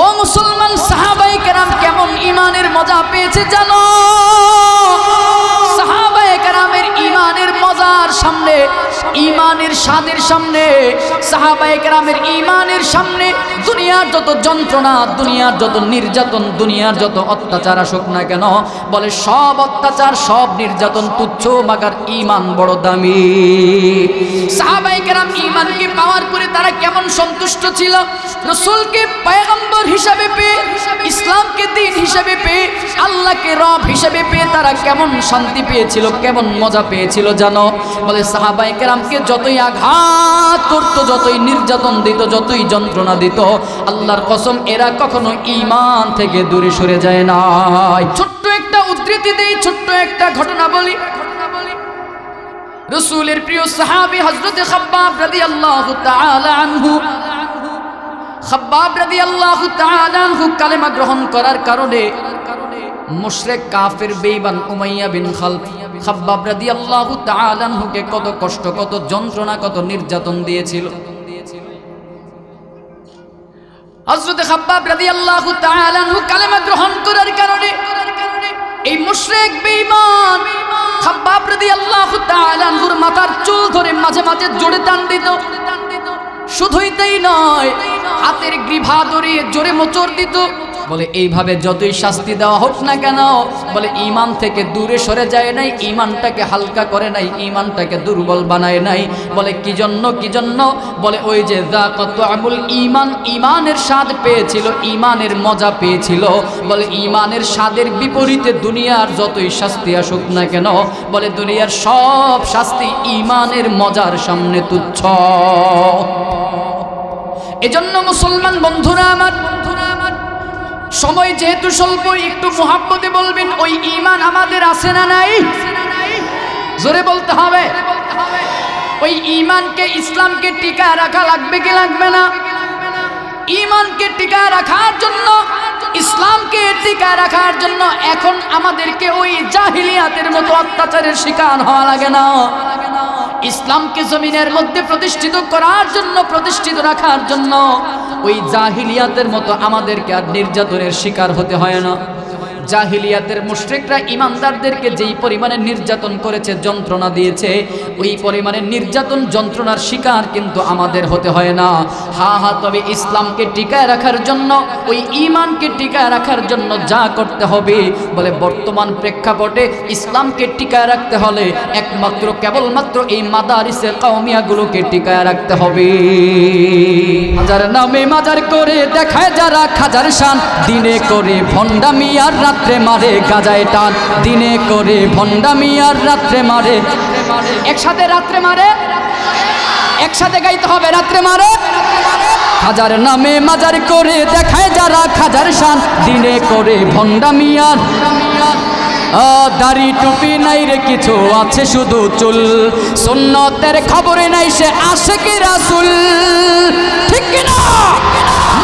ও মুসলমান, সাহাবায়ে কেরাম কেমন ঈমানের মজা পেয়েছে জানো? সাহাবায়ে কেরামের ঈমানের মজার সামনে, ঈমানের স্বাদের সামনে, সাহাবায়ে কেরামের ঈমানের সামনে দুনিয়ার যত যন্ত্রণা, দুনিয়ার যত নির্যাতন, দুনিয়ার যত অত্যাচার আসুক না কেন, বলে সব অত্যাচার, সব নির্যাতন তুচ্ছ, মাগার ঈমান বড় দামি। সাহাবায়ে কেরাম ঈমানকে পাওয়ার পরে তারা কেমন সন্তুষ্ট ছিল, রাসূলকে পয়গম্বর হিসাবে পেয়ে, ইসলামকে দ্বীন হিসাবে পেয়ে, আল্লাহকে রব হিসাবে পেয়ে তারা কেমন শান্তি পেয়েছিল, কেমন মজা পেয়েছিল জানো? বলে সাহাবায়ে কেরামকে যতই আঘাত করত, যতই নির্যাতন দিত, যতই যন্ত্রণা দিত, আল্লাহর কসম এরা কখনো ঈমান থেকে দূরে সরে যায় না। ছোট্ট একটা উদ্ধৃতি দেই, ছোট্ট একটা ঘটনা বলি। রাসূলের প্রিয় সাহাবী হযরত খাব্বাব রাদিয়াল্লাহু তাআলা আনহু, খাব্বাব রাদিয়াল্লাহু তাআলা আনহু কালেমা গ্রহণ করার কারণে মুশরিক কাফির বেঈমান উমাইয়া বিন খালফ খাব্বাব রাদিয়াল্লাহু তাআলা আনহুকে কত কষ্ট, কত যন্ত্রণা, কত নির্যাতন দিয়েছিল। হযরত খাব্বাব রাদিয়াল্লাহু তাআলা আনহু কালেমা গ্রহণ করার কারণে এই মুশরিক বেঈমান খাব্বাব রাদিয়াল্লাহু তাআলা আনহুর মাথার চুল ধরে মাঝে মাঝে জোরে টান দিত। শুধুই তাই নয়, হাতের গ্রীভা ধরে জোরে মোচড় দিত। বলে এইভাবে যতই শাস্তি দেওয়া হোক না কেন, বলে ঈমান থেকে দূরে সরে যায় নাই, ঈমানটাকে হালকা করে নাই, ঈমানটাকে দুর্বল বানায় নাই। বলে কি জন্য, কি জন্য? বলে ওই যে যাকাতুল ঈমান, ঈমানের স্বাদ পেয়েছিল, ঈমানের মজা পেয়েছিল। বলে ঈমানের স্বাদের বিপরীতে দুনিয়ার যতই শাস্তি আসুক না কেন, বলে দুনিয়ার সব শাস্তি ঈমানের মজার সামনে তুচ্ছ। এজন্য মুসলমান বন্ধুরা আমার, সময় যেহেতু স্বল্প, একটু মুহাব্বতে বলবেন, ওই ঈমান আমাদের আছে না নাই? জোরে বলতে হবে। ওই ঈমানকে, ইসলামকে টিকায় রাখা লাগবে কি লাগবে না? ঈমানকে টিকায় রাখার জন্য, ইসলামকে টিকায় রাখার জন্য এখন আমাদেরকে ওই জাহিলিয়াতের মতো অত্যাচারের শিকার হওয়া লাগে না। ইসলামকে জমিনের মধ্যে প্রতিষ্ঠিত করার জন্য, প্রতিষ্ঠিত রাখার জন্য ওই জাহিলিয়াতের মতো আমাদেরকে আর নির্যাতনের শিকার হতে হয় না। জাহিলিয়াতের মুশরিকরা ইমানদারদেরকে যেই পরিমাণে নির্যাতন করেছে, যন্ত্রণা দিয়েছে, ওই পরিমাণে নির্যাতন যন্ত্রণার শিকার কিন্তু আমাদের হতে হয় না। তবে ইসলামকে টিকায় রাখার জন্য, ওই ঈমানকে টিকায় রাখার জন্য যা করতে হবে, বলে বর্তমান প্রেক্ষাপটে ইসলামকে টিকায় রাখতে হলে একমাত্র কেবলমাত্র এই মাদারিসে কওমিয়াগুলোকে টিকায় রাখতে হবে। হাজার নামে মাজার করে দেখায় যারা খাজার শান, দিনে করে ভণ্ডামি আর রাত্রে মারে গাজায় টান, দিনে করে ভণ্ডামি আর রাত্রে মারে। একসাথে রাত্রে মারে, একসাথে গাইতে হবে, রাত্রে মারে। হাজার নামে মাজার করে দেখায় যারা খাজার শান, দিনে করে ভণ্ডামি আর দাড়ি টুপি নাই রে কিছু, আছে শুধু চুল, সুন্নতের খবরে নাই সে আশিকে রাসূল। ঠিক কিনা?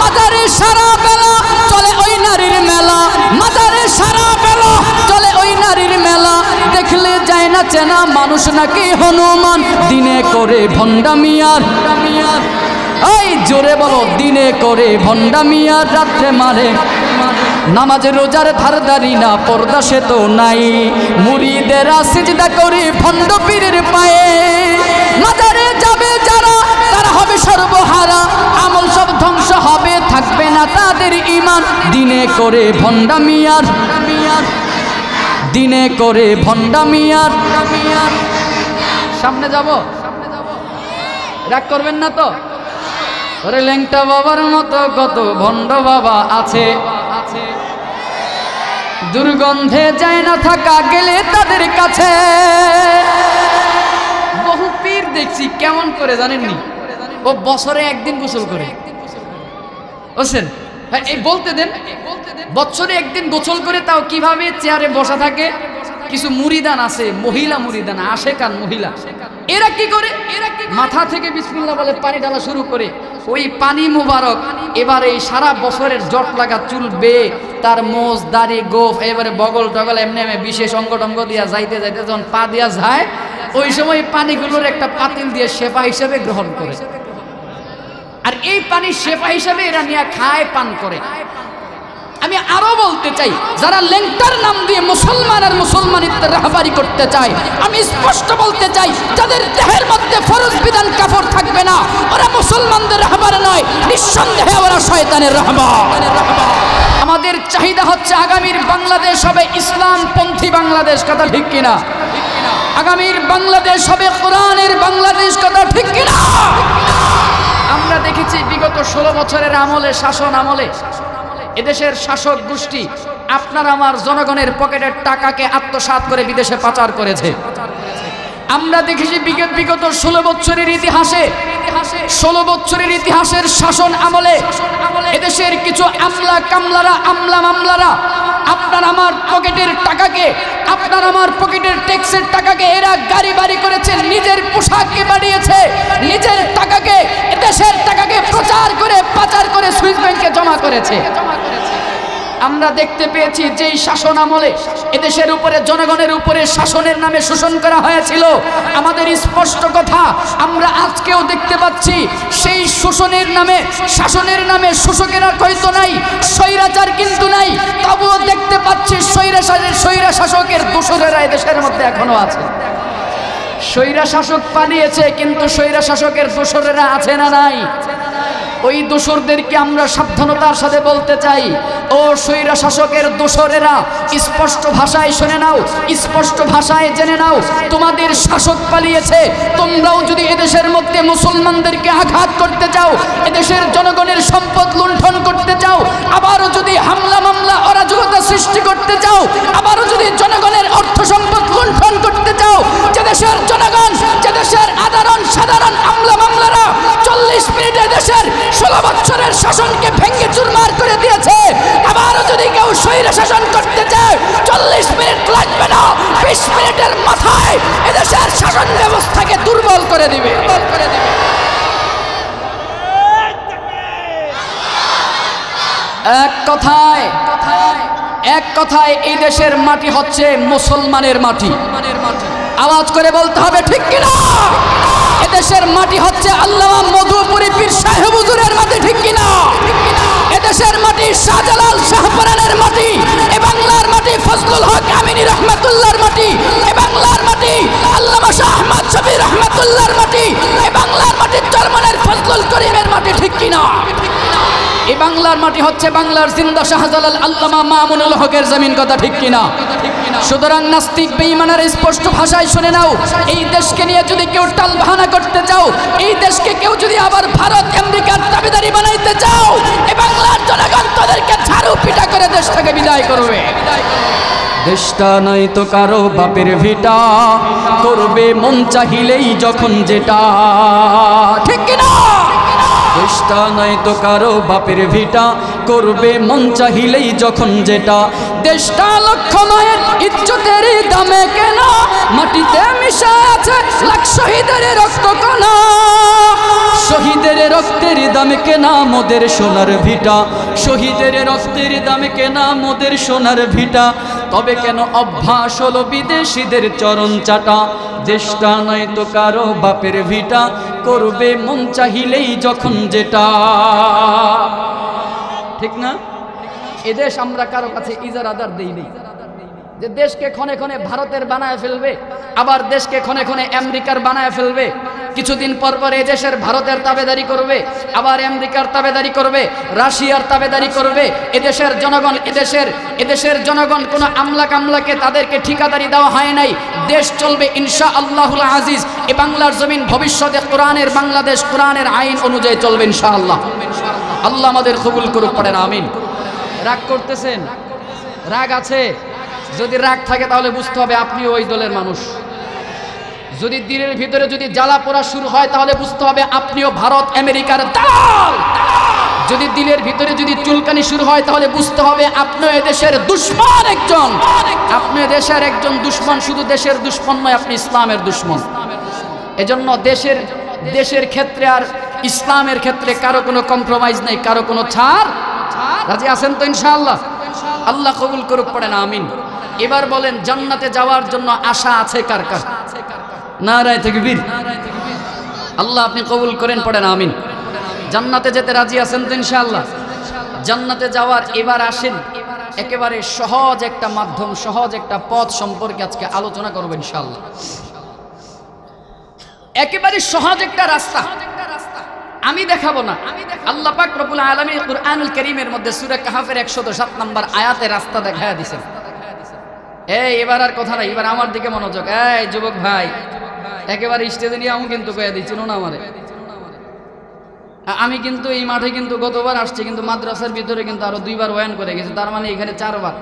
মাজারে সারা বেলা চলে ওই নারীর মেলা, মাজারে সারা বেলা চলে ওই নারীর মেলা, দেখলে যায় না চেনা মানুষ নাকি হনুমান, দিনে করে ভণ্ডামি আর, এই জোরে বলো, দিনে করে ভণ্ডামি আর রাত্রে মারে। নামাজের রোজার ধারদারি না, পর্দা সে তো নাই, মুরিদেরা সিজদা করে ভণ্ড পীরের পায়ে। মাজারে যাবে যারা তারা হবে সর্বহারা, আমল সব ধ্বংস হবে, থাকবে না তাদের ঈমান, দিনে করে ভণ্ডামি আর, দিনে করে ভণ্ডামি আর। সামনে যাব, রাগ করবেন না তো? ওরে ল্যাংটা বাবার মতো কত ভণ্ড বাবা আছে, দুর্গন্ধে যায় না থাকা গেলে তাদের কাছে। বহু পীর দেখছি কেমন করে জানেননি, ও বছরে একদিন গোসল করে। বুঝছেন? হ্যাঁ, এই বলতে দেন, বছরে একদিন গোসল করে, তাও কিভাবে চেয়ারে বসা থাকে। কিছু মুরিদান আছে, মহিলা মুরিদান, আশেকান মহিলা, এরা কি করে, মাথা থেকে বিসমিল্লাহ বলে পানি ঢালা শুরু করে, ওই পানি মুবারক এবারে এই সারা বছরের জট লাগা চুল বেয়ে, তার মোজ দাড়ি গোফ এবারে বগল টগল এমনি এমনি বিশেষ অঙ্গ টঙ্গ দিয়া যাইতে যাইতে যখন পা দিয়া যায়, ওই সময় পানিগুলোর একটা পাতিল দিয়ে সেবা হিসেবে গ্রহণ করে। আর এই পানি শেফা হিসাবে এরা নিয়ে খায়, পান করে। আমি আরো বলতে চাই, যারা লেংটার নাম দিয়ে মুসলমান আর মুসলমানিত্বের রাহবারি করতে চায়, আমি স্পষ্ট বলতে চাই, যাদের দেহের মধ্যে ফরজ বিধান কাফর থাকবে না, ওরা মুসলমানদের রাহবার নয়, নিঃসন্দেহে ওরা শয়তানের রাহবার। আমাদের চাহিদা হচ্ছে আগামীর বাংলাদেশ হবে ইসলামপন্থী বাংলাদেশ, কথা ঠিক কিনা? আগামীর বাংলাদেশ হবে কোরআনের বাংলাদেশ, কথা ঠিক কিনা? আমরা দেখেছি বিগত 16 বছরের আমলে, শাসন আমলে এদেশের শাসক গোষ্ঠী আপনার আমার জনগণের পকেটের টাকাকে আত্মসাৎ করে বিদেশে পাচার করেছে। আমরা দেখেছি বিগত 16 বছরের ইতিহাসে, 16 বছরের ইতিহাসের শাসন আমলে এদেশের কিছু আমলা মামলারা আপনার আমার পকেটের টাকাকে, আপনার আমার পকেটের ট্যাক্সের টাকাকে এরা গাড়ি বাড়ি করেছে, নিজের পোশাককে বাড়িয়েছে, নিজের টাকাকে, এদেশের টাকাকে প্রচার করে পাচার করে সুইস ব্যাংকে জমা করেছে। আমরা দেখতে পেয়েছি যেই শাসন আমলে এদেশের উপরে, জনগণের উপরে শাসনের নামে শোষণ করা হয়েছিল, আমাদের স্পষ্ট কথা, আমরা আজকেও দেখতে পাচ্ছি সেই শোষণের নামে, শাসনের নামে শোষকেরা হয়তো নাই, স্বৈরাচার কিন্তু নাই, তবুও দেখতে পাচ্ছি স্বৈরা শাসকের দোসরেরা এদেশের মধ্যে এখনো আছে। স্বৈরা শাসক পালিয়েছে, কিন্তু স্বৈরা শাসকের দোসরেরা আছে না নাই? ওই দোসরদেরকে আমরা সাবধানতার সাথে বলতে চাই, ও স্বৈরা শাসকের দোসরেরা, স্পষ্ট ভাষায় শুনে নাও, স্পষ্ট ভাষায় জেনে নাও, তোমাদের শাসক পালিয়েছে, তোমরাও যদি এদেশের মধ্যে মুসলমানদেরকে আঘাত করতে চাও, এদেশের জনগণের সম্পদ লুণ্ঠন করতে চাও, আবারও যদি হামলা মামলা অরাজকতা সৃষ্টি করতে চাও, আবারও যদি জনগণের অর্থ সম্পদ লুণ্ঠন করতে চাও, যে দেশের জনগণ, যে দেশের সাধারণ আমলা মামলারা 40 মিনিটে দেশের 16 বছরের শাসনকে ভেঙে চুরমার করে দিয়েছে, আবারও যদি কেউ স্বৈরা শাসন করতে চায় 40 মিনিট লাগবে না, 20 মিনিটের মাথায় এদেশের শাসন ব্যবস্থাকে দুর্বল করে দিবে। এক কথায় এই দেশের মাটি হচ্ছে মুসলমানের মাটি। আওয়াজ করে বলতে হবে, ঠিক কিনা? এদেশের মাটি হচ্ছে আল্লামা মধুপুরী পীর সাহেব হুজুরের মাটি, ঠিক কিনা? এদেশের মাটি শাহজালাল শাহপরানের মাটি, এ বাংলার মাটি ফজলুল হক আমিনী রহমাতুল্লাহর মাটি, এ বাংলার মাটি আল্লামা শাহ আহমদ শফি রহমাতুল্লাহর মাটি, এ বাংলার মাটি চরমনের ফজলুল করিমের মাটি, ঠিক কিনা? এই বাংলার মাটি হচ্ছে বাংলার জিন্দা শাহজালাল আল্লামা মামুনুল হকের জমিন, কথা ঠিক কিনা? সুতরাং নাস্তিক বেঈমানের স্পষ্ট ভাষায় শুনে নাও, এই দেশকে নিয়ে যদি কেউ টাল বাহানা করতে চাও, এই দেশকে কেউ যদি আবার ভারত আমেরিকার দাবিদারি বানাইতে চাও, এই বাংলার জনগণ তাদেরকে ঝাড়ু পিটা করে দেশ থেকে বিদায় করবে। দেশটা নাই তো কারো বাপের ভিটা, করবে মন চাহিলেই যখন যেটা, ঠিক কিনা? দেশটা নাই তো কারো বাপের ভিটা, করবে মন চাহিলেই যখন যেটা, দেশটা লক্ষ মায়ের ইজ্জতের দামে কেনা, মাটিতে মিশা আছে লাখ শহীদের রক্ত কণা, শহীদের রক্তের দামে কেনা মোদের সোনার ভিটা, শহীদের রক্তের দামে কেনা মোদের সোনার ভিটা, তবে কেন অভ্যাস হলো বিদেশিদের চরণ চাটা, দেশটা নয় তো কারো বাপের ভিটা, করবে মন চাহিলেই যখন যেটা, ঠিক না? এদেশ আমরা কারো কাছে ইজারাদার দেই নেই, যে দেশকে ক্ষণে ক্ষণে ভারতের বানায় ফেলবে, আবার দেশকে ক্ষণে ক্ষণে আমেরিকার বানায় ফেলবে, কিছুদিন পর পর এদেশের ভারতের তাবেদারি করবে, আবার আমেরিকার তাবেদারি করবে, রাশিয়ার তাবেদারি করবে। এদেশের জনগণ কোনো আমলা কামলাকে তাদেরকে ঠিকাদারি দেওয়া হয় নাই। দেশ চলবে ইনশাআল্লাহুল আজিজ। এ বাংলার জমিন ভবিষ্যতে কোরআনের বাংলাদেশ, কোরআনের আইন অনুযায়ী চলবে ইনশাআল্লাহ। আল্লাহ আমাদের কবুল করুক, পড়েন আমিন। রাগ করতেছেন? রাগ আছে? যদি রাগ থাকে তাহলে বুঝতে হবে আপনিও ওই দলের মানুষ। যদি দিনের ভিতরে যদি জ্বালা পোড়া শুরু হয় তাহলে বুঝতে হবে আপনিও ভারত আমেরিকার দালাল। যদি দিলের ভিতরে যদি চুলকানি শুরু হয় তাহলে বুঝতে হবে আপনিও এদেশের দুশমন একজন। আপনি দেশের একজন দুশমন, শুধু দেশের দুশমন নয়, আপনি ইসলামের দুশমন। এজন্য দেশের ক্ষেত্রে আর ইসলামের ক্ষেত্রে কারো কোনো কম্প্রোমাইজ নেই, কারো কোনো ছাড়। রাজি আছেন তো ইনশাআল্লাহ? আল্লাহ কবুল করুক, পড়েন আমিন। এবার বলেন, জান্নাতে যাওয়ার জন্য আশা আছে কার কার? নারায়ে তাকবীর। আল্লাহ আপনি কবুল করেন, পড়েন আমিন। জান্নাতে যেতে রাজি আছেন তো ইনশাআল্লাহ? জান্নাতে যাওয়ার এবার আসেন একেবারে সহজ একটা মাধ্যম, সহজ একটা পথ সম্পর্কে আজকে আলোচনা করব ইনশাআল্লাহ। একেবারে সহজ একটা রাস্তা আমি দেখাবো না, আল্লাহ পাক রব্বুল আলামিন কুরআনুল কারীমের মধ্যে সূরা কাহফের 107 নম্বর আয়াতে রাস্তা দেখায়া দিয়েছেন। এই এবার আর কথা নাই, এবার আমার দিকে মনোযোগ। এই যুবক ভাই, একেবারে স্টেজে নিয়ে আমি কিন্তু কয়ে দিচ্ছি না আমারে। আমি কিন্তু এই মাঠে কিন্তু গতবার আসছি, কিন্তু মাদ্রাসার ভিতরে কিন্তু আরো 2 বার ওয়ান করে গেছি, তার মানে এখানে 4 বার।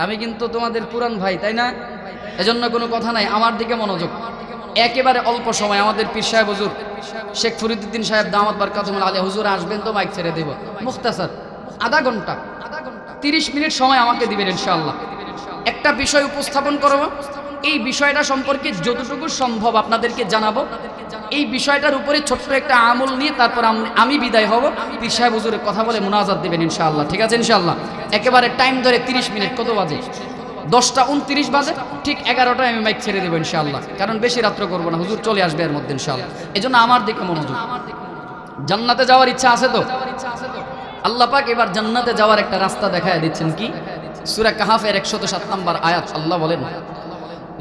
আমি কিন্তু তোমাদের পুরান ভাই, তাই না? এজন্য কোনো কথা নাই, আমার দিকে মনোযোগ। একেবারে অল্প সময় আমাদের পীর সাহেব হুজুর শেখ ফরিদউদ্দিন সাহেব দামাত বারকাতুহুল আলিয়া হুজুর আসবেন, তো মাইক ছেড়ে দেব। মুখতাসার আধা ঘন্টা 30 মিনিট সময় আমাকে দিবেন ইনশাআল্লাহ। একটা বিষয় উপস্থাপন করব, এই বিষয়টা সম্পর্কে যতটুকু সম্ভব আপনাদেরকে জানাবো। এই বিষয়টার উপরে ছোট্ট একটা আমল নিয়ে তারপর আমি বিদায় হব। পীর সাহেব হুজুরের কথা বলে মুনাজাত দিবেন ইনশাআল্লাহ, ঠিক আছে ইনশাআল্লাহ? একেবারে টাইম ধরে 30 মিনিট। কত বাজে? 10টা 29 বাজে, ঠিক 11টায় আমি মাইক ছেড়ে দেবো ইনশাআল্লাহ, কারণ বেশি রাত্র করবো না, হুজুর চলে আসবে এর মধ্যে ইনশাআল্লাহ। এজন্য আমার দিকে মনোযোগ। জান্নাতে যাওয়ার ইচ্ছা আছে তো? আল্লাহ পাক এবার জান্নাতে যাওয়ার একটা রাস্তা দেখায় দিচ্ছেন। কি? সূরা কাহফের 107 নম্বর আয়াত, আল্লাহ বলেন,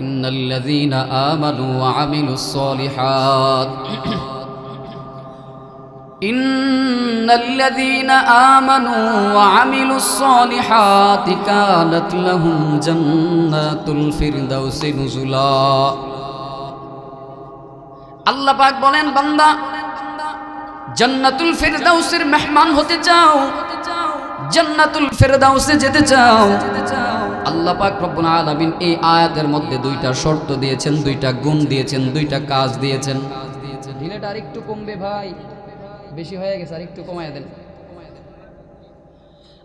ইন্নাল্লাযীনা আমানু ওয়া আমিলুস সলিহাত ইন্নাল্লাযীনা আমানু ওয়া আমিলুস সলিহাতি কানাত লাহুম জান্নাতুল ফিরদাউসি নুজুলা। আল্লাহ পাক বলেন, বান্দা জান্নাতুল ফিরদাউসের মেহমান হতে চাও, জান্নাতুল ফিরদাউসে যেতে চাও, আল্লাহ পাক রব্বুল আলামিন এই আয়াতের মধ্যে 2টা শর্ত দিয়েছেন, 2টা গুণ দিয়েছেন, 2টা কাজ দিয়েছেন। ঢিলেটা আরেকটু কমবে ভাই, বেশি হয়ে গেছে, আরেকটু কমায় দেন।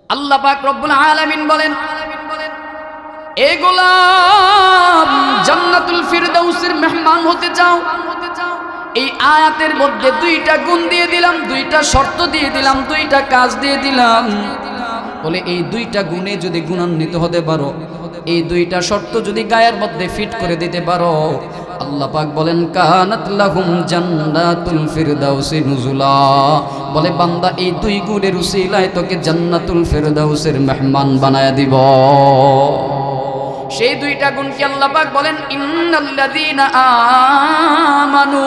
আল্লাহ পাক রব্বুল আলামিন বলেন, এ গোলাম জান্নাতুল ফিরদাউসের মেহমান হতে চাও, এই আয়াতের মধ্যে 2টা গুণ দিয়ে দিলাম, 2টা শর্ত দিয়ে দিলাম, 2টা কাজ দিয়ে দিলাম। বলে এই 2টা গুণে যদি গুণান্বিত হতে পারো, এই 2টা শর্ত যদি গায়ের মধ্যে ফিট করে দিতে পারো, আল্লাহ পাক বলেন কানাত লাহুম জান্নাতুল ফিরদাউসি নুজুলা। বলে বান্দা এই 2 গুণের উসিলায় তোকে জান্নাতুল ফিরদাউসের মেহমান বানায়া দিব। সেই 2টা গুণ কি? আল্লাহ পাক বলেন ইন্নাল্লাযীনা আমানু।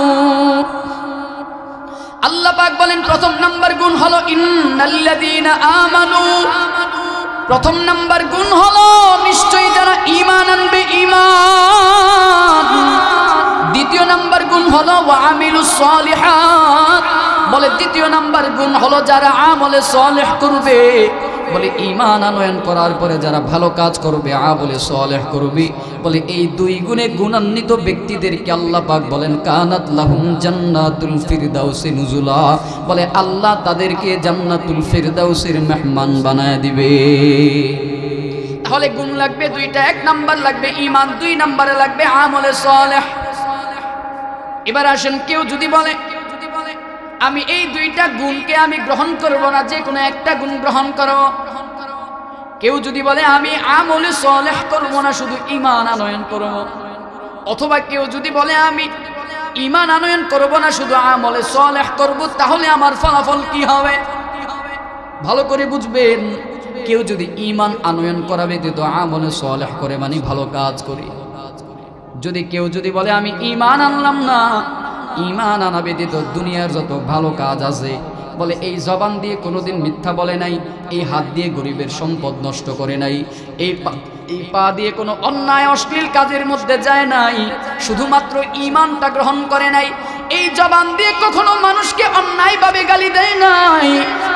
আল্লাহ পাক বলেন প্রথম নাম্বার গুণ হলো ইন্নাল্লাযীনা আমানু। প্রথম নাম্বার গুণ হলো নিশ্চয়ই যারা ঈমান আনবে ঈমান। দ্বিতীয় নাম্বার গুণ হলো ওয়া আমিলুস সলিহাত। বলে দ্বিতীয় নাম্বার গুণ হলো যারা আমলে সলিহ করবে। বলে ঈমান আনয়ন করার পরে যারা ভালো কাজ করবে, আমলে সলিহ করবে, বলে এই 2 গুণে গুণান্বিত ব্যক্তিদেরকে আল্লাহ পাক বলেন কানাত লাহুম জান্নাতুল ফিরদাউসি নুজুলা। বলে আল্লাহ তাদেরকে জান্নাতুল ফিরদাউসের মেহমান বানায় দিবে। তাহলে গুণ লাগবে 2টা। 1 নাম্বার লাগবে ঈমান, 2 নম্বরে লাগবে আমলে সলিহ। এবার আসেন, কেউ যদি বলে আমি এই 2টা গুণকে আমি গ্রহণ করব না, যে কোনো একটা গুণ গ্রহণ করব। কেউ যদি বলে আমি আমলে সলিহ করব না, শুধু ঈমান আনয়ন করব। অথবা কেউ যদি বলে আমি ঈমান আনয়ন করব না, শুধু আমলে সলিহ করব, তাহলে আমার ফলাফল কি হবে? ভালো করে বুঝবেন। কেউ যদি ঈমান আনয়ন করা ব্যতীত আমলে সলিহ করে, মানে ভালো কাজ করে, যদি কেউ যদি বলে আমি ঈমান আনলাম না, ঈমান আনা ব্যতীত দুনিয়ার যত ভালো কাজ আছে, বলে এই জবান দিয়ে কোনোদিন মিথ্যা বলে নাই, এই হাত দিয়ে গরিবের সম্পদ নষ্ট করে নাই, এই পা দিয়ে কোনো অন্যায় অশ্লীল কাজের মধ্যে যায় নাই, শুধুমাত্র ঈমানটা গ্রহণ করে নাই, এই জবান দিয়ে কখনো মানুষকে অন্যায়ভাবে গালি দেয় নাই,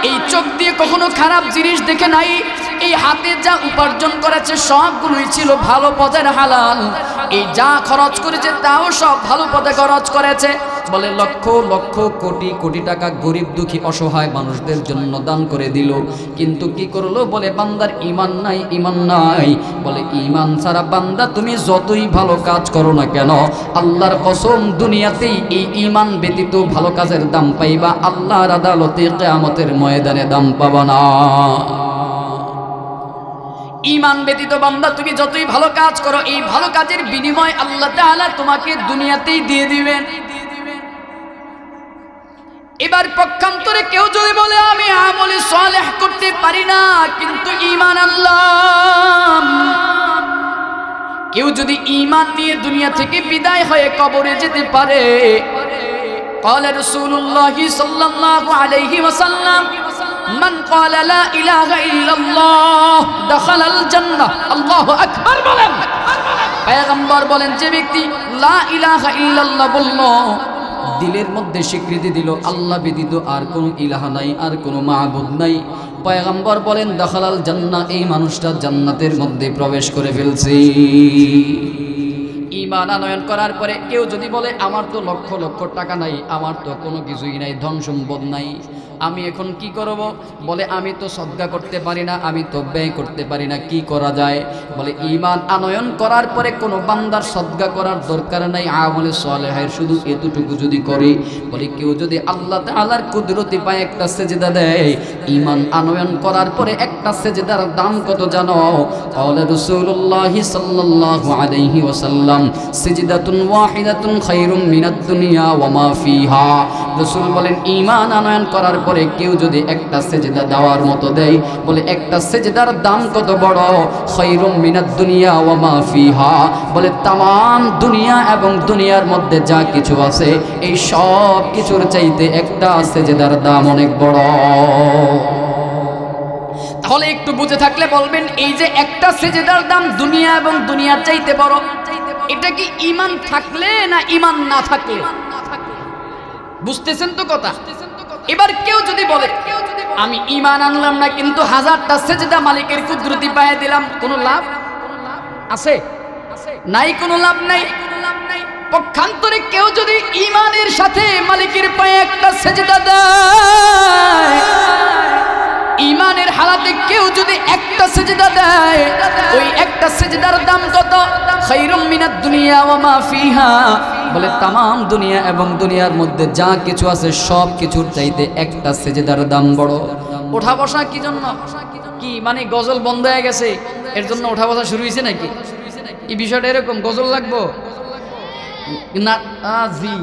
এই চোখ দিয়ে কখনো খারাপ জিনিস দেখে নাই, এই হাতে যা উপার্জন করেছে সবগুলোই ছিল ভালো পথের হালাল, এই যা খরচ করেছে তাও সব ভালো পথে খরচ করেছে। বলে লক্ষ লক্ষ কোটি কোটি টাকা গরিব দুঃখী অসহায় মানুষদের জন্য দান করে দিল, কিন্তু কি করলো? বলে বান্দার ঈমান নাই, ঈমান নাই। বলে ঈমান ছাড়া বান্দা তুমি যতই ভালো কাজ করো না কেন, আল্লাহর কসম দুনিয়াতেই এই ঈমান ব্যতীত ভালো কাজের দাম পাইবা, আল্লাহর আদালতে কিয়ামতের ময়দানে দাম পাবা না। ঈমান ব্যতীত বান্দা তুমি যতই ভালো কাজ করো, এই ভালো কাজের বিনিময় আল্লাহ তাআলা তোমাকে দুনিয়াতেই দিয়ে দিবেন। এবার পক্ষান্তরে কেউ যদি বলে আমি আমলে সালেহ করতে পারি না কিন্তু ঈমান আনলাম, কেউ যদি ঈমান নিয়ে দুনিয়া থেকে বিদায় হয়ে কবরে যেতে পারে, قال رسول الله صلى الله عليه وسلم من قال لا اله الا الله دخل الجنه الله اكبر বলেন পয়গম্বর বলেন যে ব্যক্তি লা ইলাহা ইল্লাল্লাহ বলল, দিলের মধ্যে স্বীকৃতি দিল আল্লাহ ব্যতীত আর কোনো ইলাহা নাই, আর কোনো মাবুদ নাই, পয়গম্বর বলেন দাখালাল জান্নাহ, এই মানুষটা জান্নাতের মধ্যে প্রবেশ করে ফেলছে। ঈমান আনয়ন করার পরে কেউ যদি বলে আমার তো লক্ষ লক্ষ টাকা নাই, আমার তো কোনো কিছুই নাই, ধন সম্পদ নাই, আমি এখন কি করব? বলে আমি তো সদকা করতে পারি না, আমি তো ব্যয় করতে পারি না, কি করা যায়? বলে ঈমান আনয়ন করার পরে কোনো বান্দার সদকা করার দরকার নাই, আমলে সালেহের শুধু এতটুকু যদি করে, বলে কেউ যদি আল্লাহ তাআলার কুদরতি পায় একটা সেজদা দেয়, ঈমান আনয়ন করার পরে একটা সেজদার দাম কত জানো? ক্বালা রাসূলুল্লাহ সাল্লাল্লাহু আলাইহি ওয়াসাল্লাম সিজদাতুন ওয়াহিদাতুন খায়রুম মিনাদ দুনিয়া ওয়া মা ফিহা। রাসূল বলেন ঈমান আনয়ন করার পরে কেউ যদি একটা সেজদা দেওয়ার মতো দেয়, বলে একটা সেজদার দাম কত বড়? খায়রুম মিনাদ দুনিয়া ওয়া মা ফিহা, বলে तमाम দুনিয়া এবং দুনিয়ার মধ্যে যা কিছু আছে এই সব কিছুর চাইতে একটা সেজদার দাম অনেক বড়। তাহলে একটু বুঝে থাকলে বলবেন এই যে একটা সেজদার দাম দুনিয়া এবং দুনিয়ার চাইতে বড়, এটা কি ঈমান থাকলে না ঈমান না থাকলে? বুঝতেছেন তো কথা? এবার কেউ যদি বলে আমি ঈমান আনলাম না কিন্তু হাজারটা সেজদা মালিকের কুদরতি পায়ে দিলাম, কোনো লাভ আছে? নাই, কোনো লাভ নাই। পক্ষান্তরে কেউ যদি ঈমানের সাথে মালিকের পায়ে একটা সেজদা দেয়, ঈমানের হালাতে কেউ যদি একটা সেজদা দেয়, ওই একটা সেজদার দাম কত? খায়রুম মিনাদ দুনিয়া ওয়া মা ফিহা, বলে तमाम দুনিয়া এবং দুনিয়ার মধ্যে যা কিছু আছে সব কিছুর চাইতে একটা সেজদার দাম বড়। ওঠা বসা কি জন্য? কি মানে গজল বন্ধ হয়ে গেছে এর জন্য ওঠা বসা শুরু হয়েছে নাকি? এই বিষয়টা এরকম, গজল লাগবো না? জি,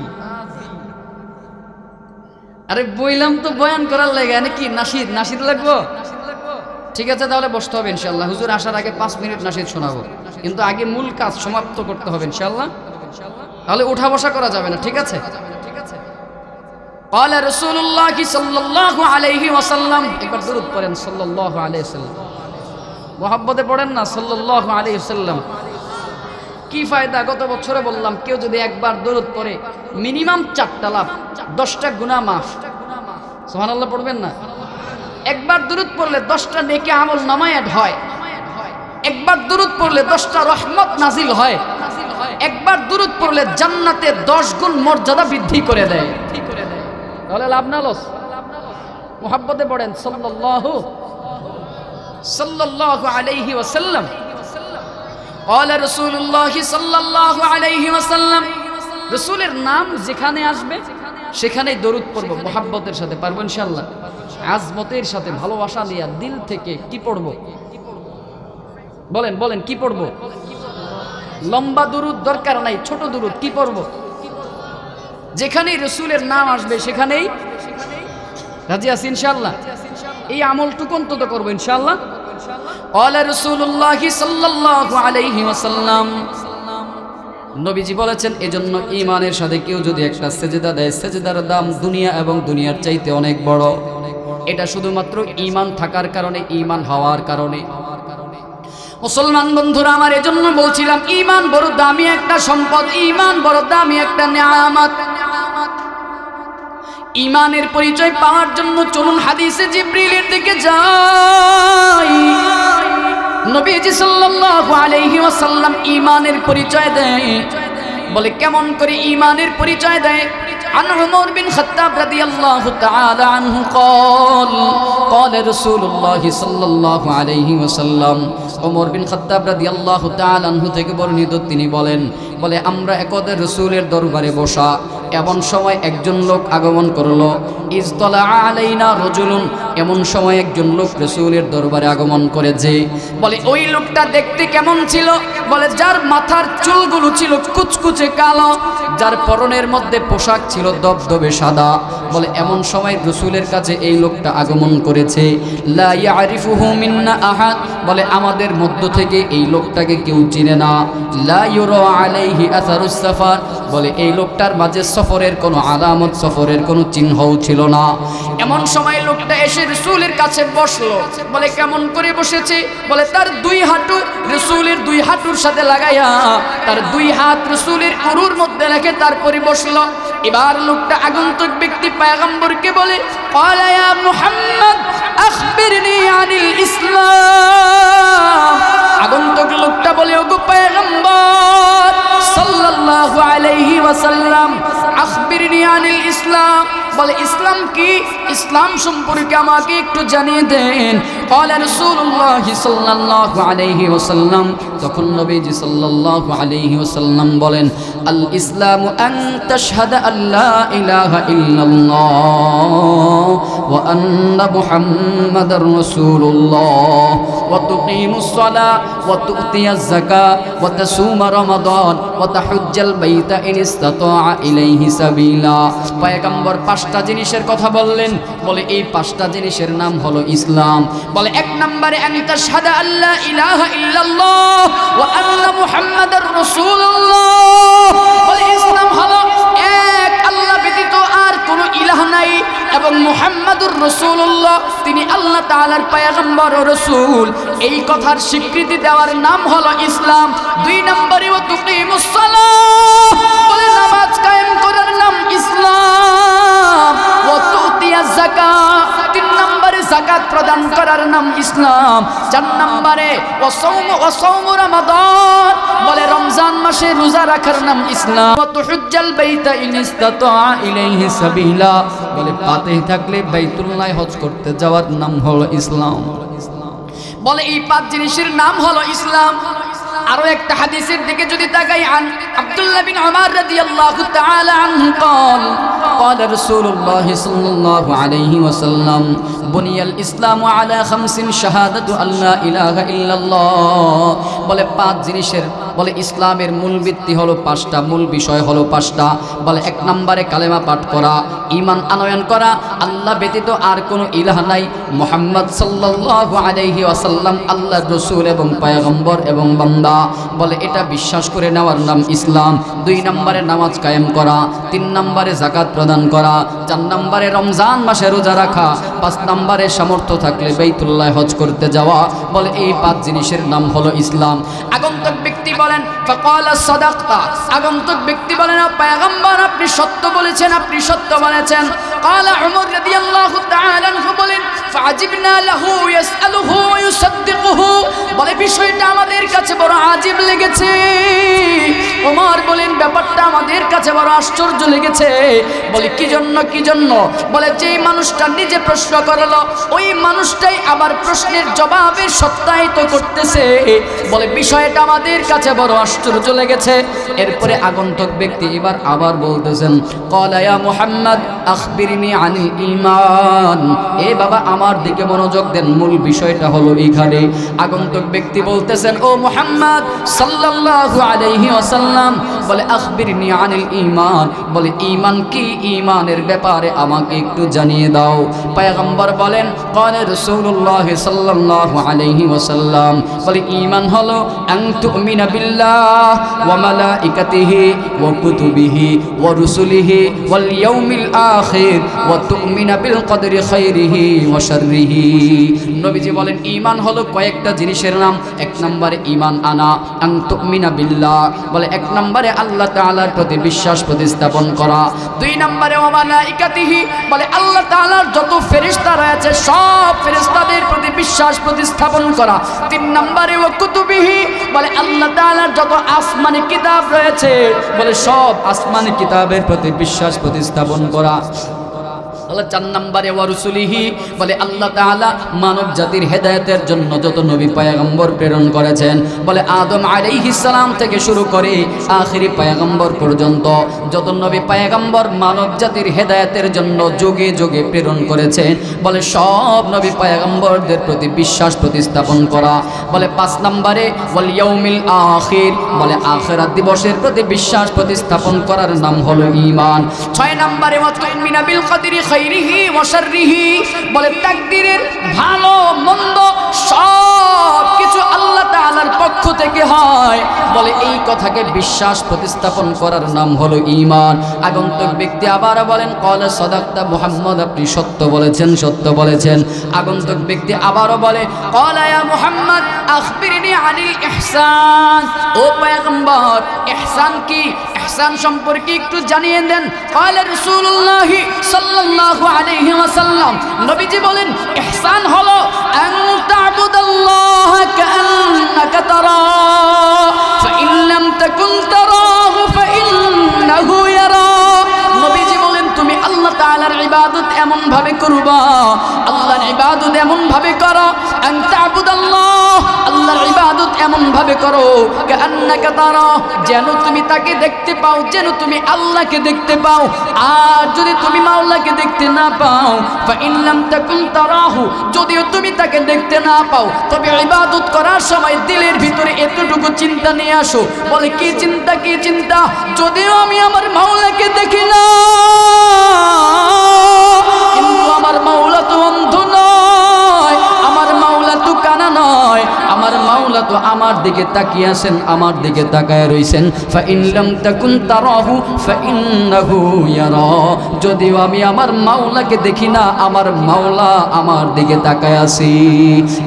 আরে বইলাম তো বয়ান করার লাগে নাকি? নাশিদ, নাশিদ লাগবো? ঠিক আছে, তাহলে বসতে হবে ইনশাআল্লাহ। হুজুর আসার আগে 5 মিনিট নাশিদ শোনাবো, কিন্তু আগে মূল কাজ সমাপ্ত করতে হবে ইনশাআল্লাহ, তাহলে উঠা বসা করা যাবে না। ঠিক আছে? ক্বালা রাসূলুল্লাহ সাল্লাল্লাহু আলাইহি ওয়াসাল্লাম, একবার দরুদ পড়েন সাল্লাল্লাহু আলাইহি ওয়াসাল্লাম, মুহাব্বতে পড়েন না সাল্লাল্লাহু আলাইহি ওয়াসাল্লাম। কি ফায়দা? গত বছরে বললাম কেউ যদি একবার দরুদ পড়ে মিনিমাম 4টা লাভ, 10টা গুনাহ মাফ। সুবহানাল্লাহ পড়বেন না? একবার দরুদ পড়লে 10টা নেকি আমল নামায় অ্যাড হয়, একবার দরুদ পড়লে 10টা রহমত নাজিল হয়, একবার দরুদ পড়লে জান্নাতে 10 গুণ মর্যাদা বৃদ্ধি করে দেয়। তাহলে লাভ না লস? মুহাব্বতে পড়েন সাল্লাল্লাহু আলাইহি ওয়াসাল্লাম। قال رسول الله صلى الله عليه وسلم, রাসূলের নাম যেখানে আসবে সেখানেই দরুদ পড়ব মুহাব্বতের সাথে। পারবো ইনশাআল্লাহ? আজমতের সাথে, ভালোবাসা নিয়ে, দিল থেকে। কি পড়ব? বলেন বলেন, কি পড়ব? লম্বা দরুদ দরকার নাই, ছোট দরুদ। কি পড়ব? যেখানেই রাসূলের নাম আসবে সেখানেই রাজি আছি ইনশাআল্লাহ। এই আমলটুকু অন্তত করব ইনশাআল্লাহ। قال رسول الله صلى الله عليه وسلم, নবীজি বলেছেন এজন্য ঈমানের সাথে কেউ যদি একটা সেজদা দেয়, সেজদার দাম দুনিয়া এবং দুনিয়ার চাইতে অনেক বড়। এটা শুধুমাত্র ঈমান থাকার কারণে, ঈমান হওয়ার কারণে। মুসলমান বন্ধুরা আমার, এজন্য বলছিলাম ঈমান বড় দামি একটা সম্পদ, ঈমান বড় দামি একটা নিয়ামত। ঈমানের পরিচয় পাওয়ার জন্য চলুন হাদিসে জিবরিলের দিকে যাই। নবীজি সাল্লাল্লাহু আলাইহি ওয়াসাল্লাম ঈমানের পরিচয় দেয়, বলে কেমন করে ঈমানের পরিচয় দেয়? عن عمر بن خطاب رضي الله تعالى عنه قال قال رسول الله صلى الله عليه وسلم, ওমর বিন খাত্তাব রাদিয়াল্লাহু তাআলা আনহু থেকে বর্ণিত, তিনি বলেন, বলে আমরা একদা রাসূলের দরবারে বসা, এমন সময় একজন লোক আগমন করলো। ইজতলা আলাইনা রাজুলুন, এমন সময় একজন লোক রাসূলের দরবারে আগমন করে, যে বলে ওই লোকটা দেখতে কেমন ছিল, বলে যার মাথার চুলগুলো ছিল কুচকুচে কালো, যার পরনের মধ্যে পোশাক ছিল দবদবে সাদা। বলে এমন সময় রাসূলের কাছে এই লোকটা আগমন করেছে। লা ইয়ারিফুহু মিন্না আহাদ, বলে আমাদের মধ্য থেকে এই লোকটাকে কেউ চিনে না। লা ইউরা আলাইহি আসারুস সাফার, বলে এই লোকটার মাঝে সফরের কোনো আলামত, সফরের কোনো চিহ্নও ছিল না। এমন সময় লোকটা এসে রাসূলের কাছে বসলো। বলে কেমন করে বসেছে, বলে তার দুই হাঁটু রাসূলের দুই হাঁটুর সাথে লাগাইয়া তার দুই হাত রাসূলের উরুর মধ্যে রেখে তারপরে বসলো। এবার লোকটা আগন্তুক ব্যক্তি পয়গম্বরকে বলে, ক্বালা ইয়া মুহাম্মদ আখবিরনি আনিল ইসলাম। আগন্তুক লোকটা বলে, ওগো পয়গম্বর সাল্লাল্লাহু আলাইহি ওয়াসাল্লাম, আখবিরনি আনিল ইসলাম, বলে ইসলাম কি, ইসলাম সম্পর্কে আমাকে একটু জানিয়ে দেন। ক্বালা রাসূলুল্লাহ সাল্লাল্লাহু আলাইহি ওয়াসাল্লাম, তখন নবীজি সাল্লাল্লাহু আলাইহি ওয়াসাল্লাম বলেন, আল ইসলামু আন তাশহাদা আল্লা ইলাহা ইল্লাল্লাহ ওয়া আন্না মুহাম্মাদার রাসূলুল্লাহ ওয়া তুকিমুস সালাহ ওয়া তু'তিয়াজ যাকাত ওয়া তাসুমা রমাদান ওয়া তাহুজ্জাল বাইতা ইন ইসতাতা'a ইলাইহি সাবিলা। পয়গম্বর পাঁচটা জিনিসের কথা বললেন। বলে এই পাঁচটা জিনিসের নাম হলো ইসলাম। বলে এক নম্বরে আন তাশহাদা আল্লা ইলাহা ইল্লাল্লাহ ওয়া আন্না মুহাম্মাদার রাসূলুল্লাহ। বলে ইসলাম হলো এক আল্লাহ ব্যতীত আর কোনো ইলাহ নাই এবং মুহাম্মাদুর রাসূলুল্লাহ তিনি আল্লাহ তাআলার পয়গম্বর ও রাসূল। এই কথার স্বীকৃতি দেওয়ার নাম হলো ইসলাম। দুই নম্বরে ওয়া তুকিমুস সালাহ, বলে নামাজ কায়েম করার নাম ইসলাম। ওয়া তুতিয়াজ যাকাত, তিন নম্বরে যাকাত প্রদান করার নাম ইসলাম। চার নম্বরে ওয়া সাওমু রমাদান, বলে রমজান মাসে রোজা রাখার নাম ইসলাম। ওয়া তুহুজ্জাল বাইতা ইন ইসতাতা'a ইলাইহি সাবিলা, বলে পাতে থাকলে বাইতুল্লাহ হজ করতে যাওয়ার নাম হলো ইসলাম। বলে এই পাঁচ জিনিসের নাম হলো ইসলাম। আরো একটা হাদিসের দিকে যদি তাকাই, আন আব্দুল্লাহ বিন উমর রাদিয়াল্লাহু তাআলা আনহু قال قال رسول الله صلى الله عليه وسلم بني الاسلام على خمس شهادة ان لا اله الا الله। বলে পাঁচ জিনিসের, বলে ইসলামের মূল ভিত্তি হলো পাঁচটা, মূল বিষয় হলো পাঁচটা। বলে এক নম্বরে কালেমা পাঠ করা, ঈমান আনয়ন করা, আল্লাহ ব্যতীত আর কোনো ইলাহ নাই, মুহাম্মদ সাল্লাল্লাহু আলাইহি ওয়াসাল্লাম আল্লাহর রাসূল এবং পয়গম্বর এবং বান্দা। বলে এটা বিশ্বাস করে নেওয়ার নাম ইসলাম। দুই নম্বরে নামাজ কায়েম করা, তিন নম্বরে যাকাত প্রদান করা, চার নম্বরে রমজান মাসে রোজা রাখা, পাঁচ নম্বরে সামর্থ্য থাকলে বাইতুল্লাহ হজ করতে যাওয়া। বলে এই পাঁচ জিনিসের নাম হলো ইসলাম। আগন্তুক ব্যক্তি বলেন, ফাকালা সাদাকতা, আগন্তুক ব্যক্তি বলেন, পয়গম্বর আপনি সত্য বলেছেন, আপনি সত্য বলেছেন। ক্বালা উমর রাদিয়াল্লাহু তাআলা আনহু বলেন, ফাআজিবনা লাহু ইয়াসআলুহু ওয়া ইউসাদ্দিকুহু, বলে বিষয়টা আমাদের কাছে বড় আজীব লেগেছে। ওমর বলেন ব্যাপারটা আমাদের কাছে বড় আশ্চর্য লেগেছে। বলে কি জন্য, কি জন্য? বলে যে মানুষটা নিজে প্রশ্ন করলো ওই মানুষটাই আবার প্রশ্নের জবাবে সত্যায়িত করতেছে। বলে বিষয়টা আমাদের কাছে বড় আশ্চর্য লেগেছে। এরপরে আগন্তুক ব্যক্তি এবার আবার বলতেছেন, ক্বালা ইয়া মুহাম্মদ আখবিরনি আনিল ঈমান। এ বাবা আমার দিকে মনোযোগ দেন, মূল বিষয়টা হলো এইখানে। আগন্তুক ব্যক্তি বলতেছেন, ও মুহাম্মদ সাল্লাল্লাহু আলাইহি ওয়াসাল্লাম, বলে আখবিরনি আনিল ঈমান, বলে ঈমান কি, ঈমানের ব্যাপারে আমাকে একটু জানিয়ে দাও। পয়গম্বর বলেন, ক্বালা রাসূলুল্লাহ সাল্লাল্লাহু আলাইহি ওয়াসাল্লাম, বলে ঈমান হলো আন তুমিনা বিল্লাহ ওয়া মালাইকাতিহি ওয়া কুতুবিহি ওয়া রুসুলিহি ওয়াল ইয়াউমিল আখির ওয়া তুমিনা বিল কদরি খাইরিহি ওয়া শাররিহি। নবীজি বলেন ঈমান হলো কয়েকটা জিনিসের নাম। এক নম্বরে ঈমান আনা, আন তুমিনা বিল্লাহ, বলে এক নম্বরে আল্লাহ তাআলার প্রতি বিশ্বাস প্রতিস্থাপন করা। দুই নম্বরে ওয়া মালাইকাতিহি, বলে আল্লাহ তাআলার যত ফেরেশতা রয়েছে সব ফেরেশতাদের প্রতি বিশ্বাস প্রতিস্থাপন করা। তিন নম্বরে ওয়া কুতুবিহি, বলে আল্লাহ তাআলার যত আসমানি কিতাব রয়েছে বলে সব আসমানি কিতাবের প্রতি বিশ্বাস প্রতিস্থাপন করা। বলে 4 নম্বরে ওয়া রুসুলিহি, বলে আল্লাহ তাআলা মানব জাতির হেদায়েতের জন্য যত নবী পয়গম্বর প্রেরণ করেছেন, বলে আদম আলাইহিস সালাম থেকে শুরু করে আখিরি পয়গম্বর পর্যন্ত যত নবী পয়গম্বর মানব জাতির হেদায়েতের জন্য যুগে যুগে প্রেরণ করেছেন, বলে সব নবী পয়গম্বরদের প্রতি বিশ্বাস প্রতিস্থাপন করা। বলে 5 নম্বরে ওয়াল ইয়াউমিল আখির, বলে আখিরাত দিবসের প্রতি বিশ্বাস প্রতিস্থাপন করার নাম হলো ঈমান। 6 নম্বরে ওয়া তুমিনা বিল কদরি খাইরিহি ওয়া শাররিহি, বলে তাকদীরের ভালো মন্দ সব কিছু আল্লাহ তাআলার পক্ষ থেকে হয়, বলে এই কথাকে বিশ্বাস প্রতিস্থাপন করার নাম হলো ঈমান। আগন্তুক ব্যক্তি আবার বলেন ক্বালা সাদাকতা মুহাম্মদ, আপনি সত্য বলেছেন, সত্য বলেছেন। আগন্তুক ব্যক্তি আবারও বলে ক্বালা ইয়া মুহাম্মদ আখবিরনি আনিল ইহসান, ও পয়গম্বর ইহসান কি, ইহসান সম্পর্কে একটু জানিয়ে দেন। ক্বালা রাসূলুল্লাহ সাল্লাল্লাহু আলাইহি ওয়াসাল্লাম, নবীজি বলেন ইহসান হলো আন তা'বুদাল্লাহ কাআন্নাকা তারা ফাইন লাম তাকুন তারাহু ফাইন্নাহু ইয়ারা। নবীজি বলেন তুমি আল্লাহ তাআলার ইবাদত এমন ভাবে করবা, আল্লাহর ইবাদত এমন ভাবে করো, আন তা'বুদাল্লাহ, আল্লাহর ইবাদত এমন ভাবে করো কাআন্নাকা তারা, যেন তুমি তাকে দেখতে পাও, যেন তুমি আল্লাহকে দেখতে পাও। আর যদি তুমি মাওলাকে দেখতে না পাও, ফাইন লাম তাকুন তারাহু, যদিও তুমি তাকে দেখতে না পাও, তবে ইবাদত করার সময় দিলের ভিতরে এতটুকু চিন্তা নিয়ে আসো। বলে কি চিন্তা, কি চিন্তা, যদিও আমি আমার মাওলাকে দেখি না, কিন্তু আমার মাওলা তো অন্ধ নয়, আমার মাওলা তো কানা নয়, আমার মাওলা তো আমার দিকে তাকিয়ে আছেন, আমার দিকে তাকায় রইছেন। ফাইন লাম তাকুন তারাহু ফাইন্নাহু ইয়ারা, যদিও আমি আমার মাওলাকে দেখি না, আমার মাওলা আমার দিকে তাকায় আছে।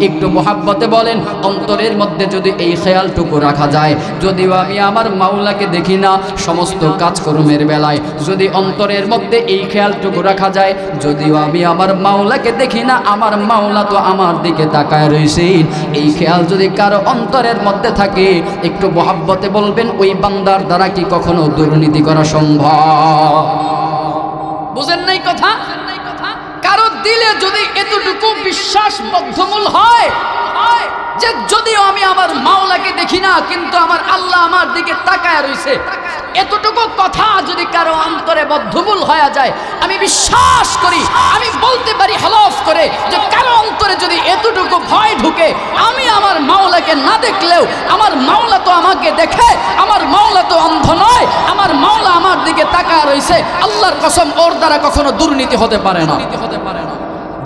একটু মহাব্বতে বলেন অন্তরের মধ্যে যদি এই খেয়ালটুকু রাখা যায়, যদিও আমি আমার মাওলাকে দেখি না, সমস্ত কাজকর্মের বেলায় যদি অন্তরের মধ্যে এই খেয়ালটুকু রাখা যায়, যদিও আমি আমার মাওলাকে দেখি না, আমার মাওলা তো আমার দিকে তাকায় রইছেন, এই খেয়াল যদি কারো অন্তরের মধ্যে থাকে, একটু মহাব্বতে বলবেন ওই বান্দার দ্বারা কি কখনো দুর্নীতি করা সম্ভব? বুঝেন নাই কথা? কারো দিলে যদি এতটুকু বিশ্বাস বদ্ধমূল হয় যে যদিও আমি আমার মাওলাকে দেখি না, কিন্তু আমার আল্লাহ আমার দিকে তাকায় রইছে, এতটুকু কথা যদি কারো অন্তরে বদ্ধমূল হয়ে যায়, আমি বিশ্বাস করি, আমি বলতে পারি হলফ করে যে কারো অন্তরে যদি এতটুকু ভয় ঢুকে, আমি আমার মাওলাকে না দেখলেও আমার মাওলা তো আমাকে দেখে, আমার মাওলা তো অন্ধ নয়, আমার মাওলা আমার দিকে তাকায় রইছে, আল্লাহর কসম ওর দ্বারা কখনো দুর্নীতি হতে পারে না।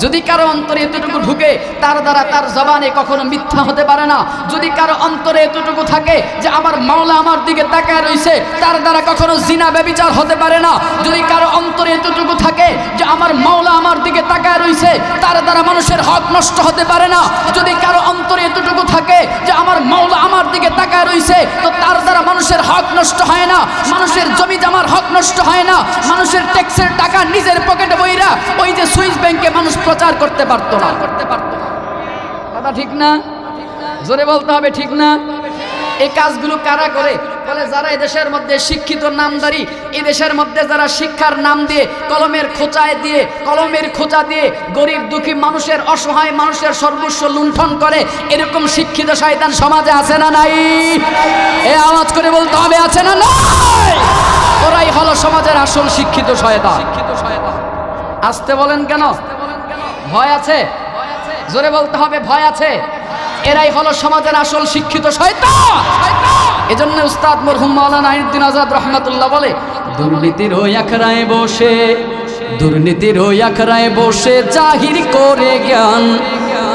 যদি কারো অন্তরে এতটুকু ঢুকে, তার দ্বারা তার জবানে কখনো মিথ্যা হতে পারে না। যদি কারো অন্তরে এতটুকু থাকে যে আমার মাওলা আমার দিকে তাকায় রইছে, তার দ্বারা কখনো জিনা ব্যভিচার হতে পারে না। যদি কারো অন্তরে এতটুকু থাকে যে আমার মাওলা আমার দিকে তাকায় রইছে, তার দ্বারা মানুষের হক নষ্ট হতে পারে না। যদি কারো অন্তরে এতটুকু থাকে যে আমার মাওলা আমার দিকে তাকায় রইছে, তো তার দ্বারা মানুষের হক নষ্ট হয় না, মানুষের জমি জমার হক নষ্ট হয় না, মানুষের ট্যাক্সের টাকা নিজের পকেটে বইরা ওই যে সুইস ব্যাংকে মানুষ প্রচার করতে পারতো না। কথা ঠিক না? জোরে বলতে হবে ঠিক না? এই কাজগুলো কারা করে? বলে যারা এদেশের মধ্যে শিক্ষিত নামদারি, এদেশের মধ্যে যারা শিক্ষার নাম দিয়ে কলমের খোঁচা দিয়ে গরিব দুঃখী মানুষের, অসহায় মানুষের সর্বস্ব লুণ্ঠন করে, এরকম শিক্ষিত শয়তান সমাজে আছে না নাই? এ আওয়াজ করে বলতে হবে আছে না নাই? ওরাই হলো সমাজের আসল শিক্ষিত শয়তান। আসতে বলেন কেন? ভয় আছে? জোরে বলতে হবে ভয় আছে। এরাই হলো সমাজের আসল শিক্ষিত শয়তান। এজন্য উস্তাদ মরহুম মাওলানা আইনুদ্দিন আজাদ রহমাতুল্লাহ বলে, দুর্নীতির ওই আখড়ায় বসে জাহির করে জ্ঞান,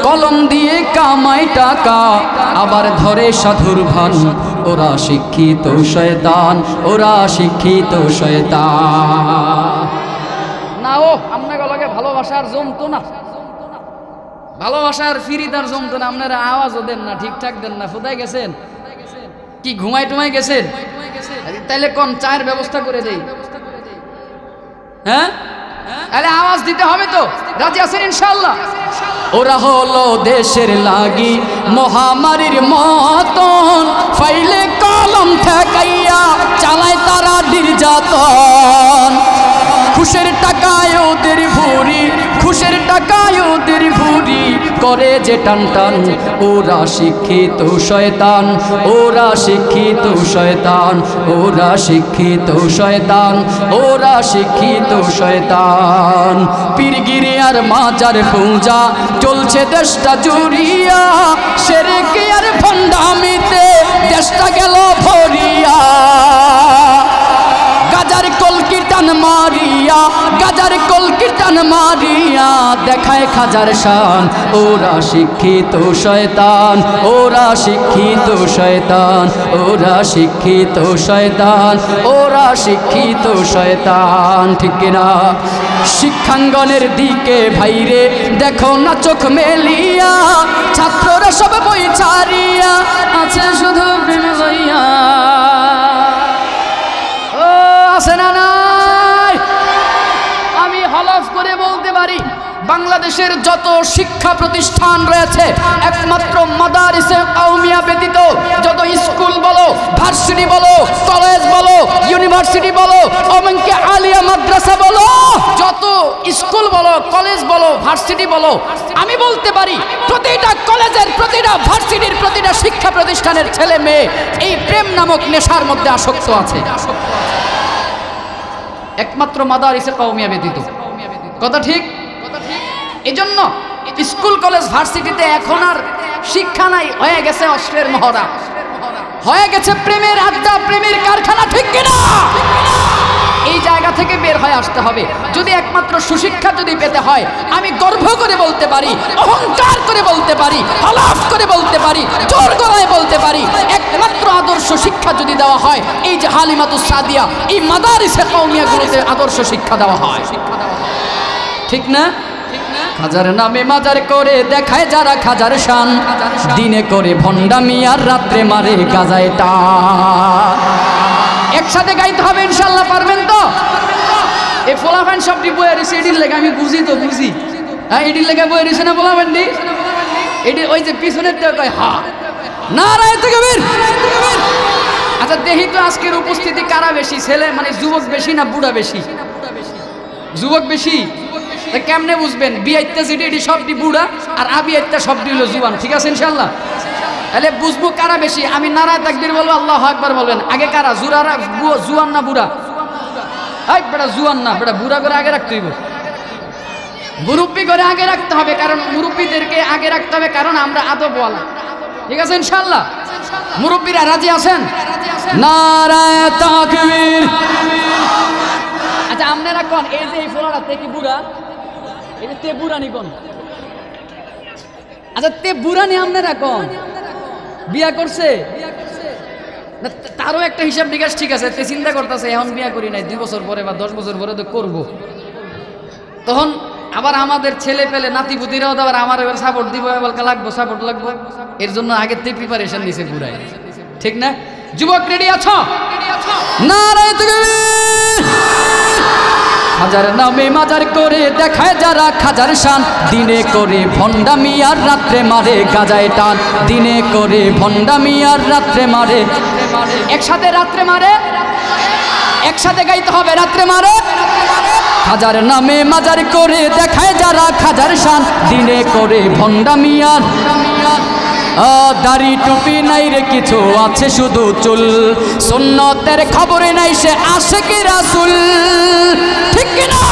কলম দিয়ে কামাই টাকা আবার ধরে সাধুর ভান, ওরা শিক্ষিত শয়তান, ওরা শিক্ষিত শয়তান। না ও আপনাকে লগে ভালোবাসার জমতো না, ভালোবাসার ফিরিদার জমতো না, আপনারা আওয়াজও দেন না, ঠিকঠাক দেন না, ফুদাই গেছেন কি, ঘুমাই টুমাই গেছেন? তাইলে কোন চায়ের ব্যবস্থা করে দেই? হ্যাঁ, তাহলে আওয়াজ দিতে হবে তো। রাজি আছেন ইনশাআল্লাহ? ওরা হলো দেশের লাগি মহামারীর মতন, ফাইলে কলম ঠেকাইয়া চালায় তারা নির্যাতন। খুশের টাকায় ওদের ভুরি, খুশের টাকায় ওদের ভুরি করে যে টান টান। ওরা শিক্ষিত শয়তান, ওরা শিক্ষিত শয়তান, ওরা শিক্ষিত শয়তান, ওরা শিক্ষিত শয়তান। পীরগিরি আর মাজার পূজা চলছে দেশটা জুড়িয়া, শিরকে আর ভণ্ডামিতে দেশটা গেল ভরিয়া। গাজার কলকি টান মারিয়া, গাজার কলকি টান মারিয়া দেখায় খাজার শান। ওরা শিক্ষিত শয়তান, ওরা শিক্ষিত শয়তান, ওরা শিক্ষিত শয়তান, ওরা শিক্ষিত শয়তান। ঠিক কিনা? শিক্ষাঙ্গনের দিকে ভাইরে দেখো না চোখ মেলিয়া, ছাত্ররা সব বই ছাড়িয়া আছে শুধু প্রেমে লইয়া। ও আছে না নাই? আমি হলফ করে বলতে পারি বাংলাদেশের যত শিক্ষা প্রতিষ্ঠান রয়েছে একমাত্র মাদারিসে কওমিয়া ব্যতীত যত স্কুল বলো, ভার্সিটি বলো, কলেজ বলো, ইউনিভার্সিটি বলো, এমনকি আলিয়া মাদ্রাসা বলো, যত স্কুল বলো, কলেজ বলো, ভার্সিটি বলো, আমি বলতে পারি প্রতিটা কলেজের, প্রতিটা ভার্সিটির, প্রতিটা শিক্ষা প্রতিষ্ঠানের ছেলে মেয়ে এই প্রেম নামক নেশার মধ্যে আসক্ত আছে, একমাত্র মাদারিসে কওমিয়া ব্যতীত। কথা ঠিক? এজন্য স্কুল কলেজ ভার্সিটিতে এখন আর শিক্ষা নাই, হয়ে গেছে অস্ত্রের মহড়া, হয়ে গেছে প্রেমের আড্ডা, প্রেমের কারখানা। ঠিক কিনা? এই জায়গা থেকে বের হয়ে আসতে হবে। যদি একমাত্র সুশিক্ষা যদি পেতে হয়, আমি গর্ব করে বলতে পারি, অহংকার করে বলতে পারি, হলফ করে বলতে পারি, জোর গলায় বলতে পারি, একমাত্র আদর্শ শিক্ষা যদি দেওয়া হয় এই যে হালিমাতুস সাদিয়া, এই মাদারিসে কওমিয়াগুলোতে আদর্শ শিক্ষা দেওয়া হয়। ঠিক না? খাজার নামে মাজার করে দেখায় যারা খাজার শান, দিনে করে ভণ্ডামি আর রাত্রে মারে গাজায় টান। একসাথে গাইতে হবে ইনশাআল্লাহ, পারবেন তো? এই ফোলাফান সবটি বয়ে রয়েছে এটির লেগে, আমি বুঝি তো বুঝি, হ্যাঁ এটির লেগে বয়ে রয়েছে না ফোলাফান দি এটি, ওই যে পিছনের তো কয় হা নারায়ে তাকবীর। আচ্ছা দেখি তো আজকের উপস্থিতি কারা বেশি, ছেলে মানে যুবক বেশি না বুড়া বেশি? যুবক বেশি। কেমনে বুঝবেন? বিয়াইতে যেটি এটি সবটি বুড়া আর আবিয়াইতে সবটি হলো জুয়ান। ঠিক আছে ইনশাআল্লাহ? তাহলে বুঝবো কারা বেশি। আমি নারায়ে তাকবীর বলবো, আল্লাহু আকবার বলবেন। আগে কারা? জুরারা জুয়ান না বুড়া? এই বেটা জুয়ান না, বেটা বুড়া করে আগে রাখতে হইব, মুরব্বি করে আগে রাখতে হবে, কারণ মুরব্বিদেরকে আগে রাখতে হবে, কারণ আমরা আদবওয়ালা। ঠিক আছে ইনশাআল্লাহ? মুরব্বিরা রাজি আছেন? নারায়ে তাকবীর। আচ্ছা আপনারা কোন এই যে এই ফোলাটা তে কি বুড়া? এই যে তে বুড়া নি কোন? আচ্ছা তে বুড়া নি আপনারা কোন? বিয়া করছে? তারও একটা হিসাব নিকাশ ঠিক আছে, তে চিন্তা করতেছে এখন বিয়া করি নাই, 2 বছর পরে বা 10 বছর পরে তো করবো। তখন আবার আমাদের ছেলে পেলে নাতি পুতিরাও তো আবার আমার এবার সাপোর্ট দিব, এবার লাগবো সাপোর্ট লাগবো, এর জন্য আগে থেকে প্রিপারেশন নিছে বুড়াই। ঠিক না? যুবক রেডি আছো? নারায়ে তাকবীর। খাজার নামে মাজার করে দেখায় যারা খাজার শান, দিনে করে ভণ্ডামি আর রাত্রে মারে গাজায় টান। দিনে করে ভণ্ডামি আর রাত্রে মারে, একসাথে রাত্রে মারে, একসাথে গাইতে হবে রাত্রে মারে। খাজার নামে মাজার করে দেখায় যারা খাজার শান, দিনে করে ভণ্ডামি আর দাড়ি টুপি নাই রে কিছু, আছে শুধু চুল, সুন্নতের খবরে নাই সে আশিকে রাসূল। ঠিক কিনা?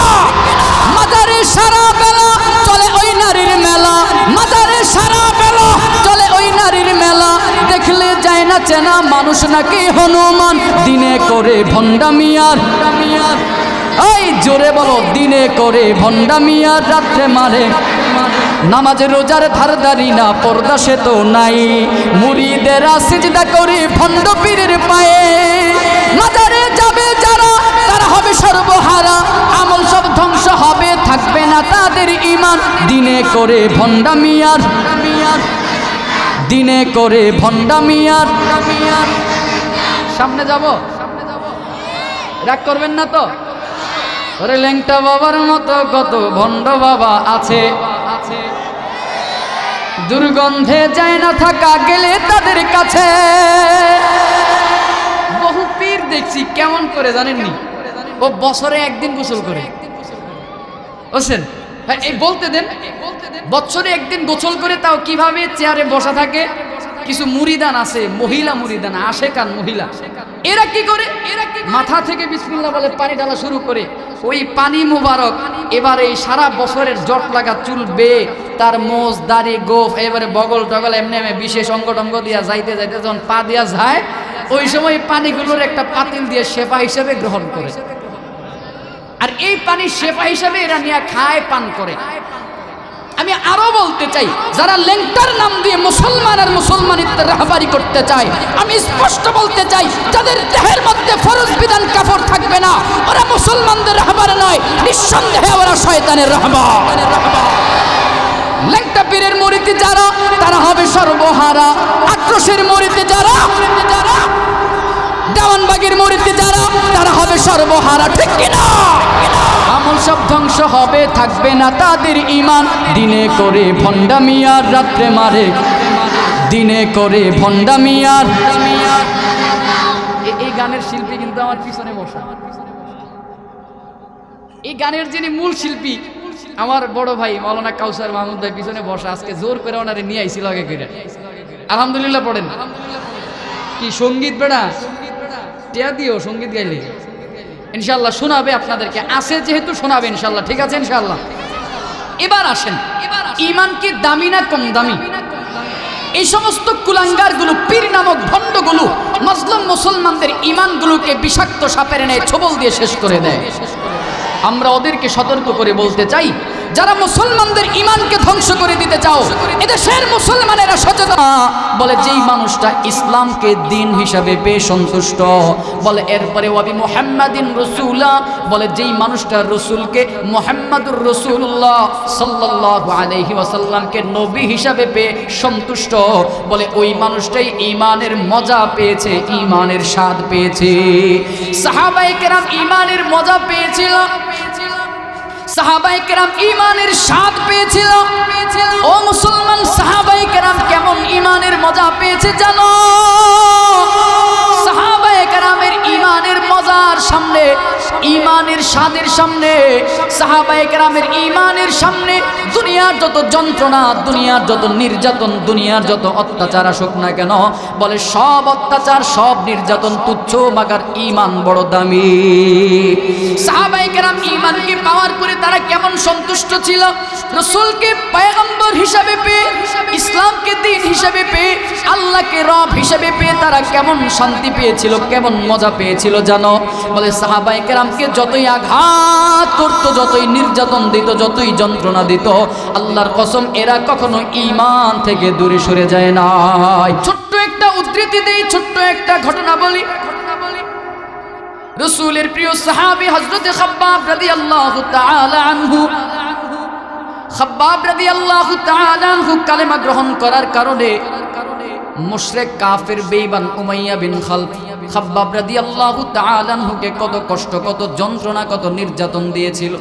মাজারে সারা বেলা চলে ওই নারীর মেলা, মাজারে সারা বেলা চলে ওই নারীর মেলা, দেখলে যায় না চেনা মানুষ নাকি হনুমান। দিনে করে ভণ্ডামি আর, এই জোরে বলো, দিনে করে ভণ্ডামি আর রাত্রে মারে। নামাজ রোজার ধারদারি না, পর্দা সে তো নাই, মুরিদেরা সিজদা করে ভণ্ড পীরের পায়ে। মাজারে যাবে যারা তারা হবে সর্বহারা, আমল সব ধ্বংস হবে, থাকবে না তাদের ঈমান। দিনে করে ভণ্ডামি আর, দিনে করে ভণ্ডামি আর। সামনে যাব, রাগ করবেন না তো? ওরে ল্যাংটা বাবার মতো কত ভণ্ড বাবা আছে, দুর্গন্ধে যায় না থাকা গেলে তাদের কাছে। বহু পীর দেখছি কেমন করে জানেননি, ও বছরে একদিন গোসল করে, বুঝছেন? হ্যাঁ, এই বলতে দেন, বছরে একদিন গোসল করে, তাও কিভাবে চেয়ারে বসা থাকে। কিছু মুরিদান আছে, মহিলা মুরিদান, আশেকান মহিলা, এরা কি করে, মাথা থেকে বিসমিল্লাহ বলে পানি ঢালা শুরু করে, ওই পানি মুবারক এবারে এই সারা বছরের জট লাগা চুল বেয়ে তার মোজ দাড়ি গোফ এবারে বগল টগল এমনি বিশেষ অঙ্গ টঙ্গ দিয়া যাইতে যাইতে যখন পা দিয়া যায়, ওই সময় পানিগুলোর একটা পাতিল দিয়ে শেফা হিসেবে গ্রহণ করে। আর এই পানি শেফা হিসেবে এরা নিয়ে খায়, পান করে। আমি আরো বলতে চাই, যারা লেংটার নাম দিয়ে মুসলমান আর মুসলমানিত্বের রাহবারি করতে চায়, আমি স্পষ্ট বলতে চাই, যাদের দেহের মধ্যে ফরজ বিধান কাফর থাকবে না, ওরা মুসলমানদের রাহবার নয়, নিঃসন্দেহে ওরা শয়তানের রাহবার। লেংটা পীরের মুরিদ যারা, তারা হবে সর্বহারা। আক্রোশের মুরিদ যারা, দেওয়ানবাগির মুরিদ যারা, তারা হবে সর্বহারা। ঠিক কিনা? আমল সব ধ্বংস হবে, থাকবে না তাদের ঈমান। দিনে করে ভণ্ডামি আর রাত্রে মারে, দিনে করে ভণ্ডামি আর। এই গানের শিল্পী কিন্তু আমার পিছনে বসা, এই গানের যিনি মূল শিল্পী আমার বড় ভাই মাওলানা কাউসার মাহমুদ ভাই পিছনে বসা। আজকে জোর করে ওনারে নিয়ে আইছিল আগে করে। আলহামদুলিল্লাহ পড়েন। কি সঙ্গীত বেড়া, টিয়া দিও সঙ্গীত গাইলে ইনশাল্লাহ শোনাবে আপনাদেরকে, আছে যেহেতু শোনাবে ইনশাল্লাহ। ঠিক আছে ইনশাল্লাহ। এবার আসেন, ঈমান কি দামি না কম দামি? এই সমস্ত কুলাঙ্গারগুলো, পীর নামক ভণ্ডগুলো মুসলিম মুসলমানদের ঈমানগুলোকে বিষাক্ত সাপের ন্যায় ছোবল দিয়ে শেষ করে দেয়। আমরা ওদেরকে সতর্ক করে বলতে চাই, যারা মুসলমানদের ঈমানকে ধ্বংস করে দিতে চাও, এদেশের মুসলমানেরা সচেতন। বলে যেই মানুষটা ইসলামকে দিন হিসাবে পেয়ে সন্তুষ্ট, বলে এরপরে ওয়াবি মুহাম্মাদিন রাসূলা, বলে যেই মানুষটা রাসূলকে মুহাম্মাদুর রাসূলুল্লাহ সাল্লাল্লাহু আলাইহি ওয়াসাল্লামকে নবী হিসাবে পেয়ে সন্তুষ্ট, বলে ওই মানুষটাই ঈমানের মজা পেয়েছে, ঈমানের স্বাদ পেয়েছে। সাহাবায়ে কেরাম ঈমানের মজা পেয়েছিল, সাহাবায়ে কেরাম ঈমানের স্বাদ পেয়েছিল। ও মুসলমান, সাহাবায়ে কেরাম কেমন ঈমানের মজা পেয়েছে জানো? সাহাবায়ে কেরামের ঈমানের মজার সামনে, ঈমানের স্বাদের সামনে, সাহাবায়ে কেরামের ঈমানের সামনে দুনিয়ার যত যন্ত্রণা, দুনিয়ার যত নির্যাতন, দুনিয়ার যত অত্যাচার আসুক না কেন, বলে সব অত্যাচার, সব নির্যাতন তুচ্ছ, মাগার ঈমান বড় দামি। সাহাবায়ে কেরাম ঈমানকে পাওয়ার পরে তারা কেমন সন্তুষ্ট ছিল? রাসূলকে পয়গম্বর হিসাবে পেয়ে, ইসলামকে দিন হিসাবে পেয়ে, আল্লাহকে রব হিসাবে পেয়ে তারা কেমন শান্তি পেয়েছিল, কেমন মজা পেয়েছিল জানো? বলে সাহাবায়ে কেরামকে যতই আঘাত করত, যতই নির্যাতন দিত, যতই যন্ত্রণা দিত, আল্লাহর কসম এরা কখনো ঈমান থেকে দূরে সরে যায় না। ছোট্ট একটা উদ্ধৃতি দেই, ছোট্ট একটা ঘটনা বলি। রাসূলের প্রিয় সাহাবী হযরত খাব্বাব রাদিয়াল্লাহু তাআলা আনহু, খাব্বাব রাদিয়াল্লাহু তাআলা আনহু কালেমা গ্রহণ করার কারণে মুশরিক কাফির বেঈমান উমাইয়া বিন খালফ খাব্বাব রাদিয়াল্লাহু তাআলা আনহুকে কত কষ্ট, কত যন্ত্রণা, কত নির্যাতন দিয়েছিল।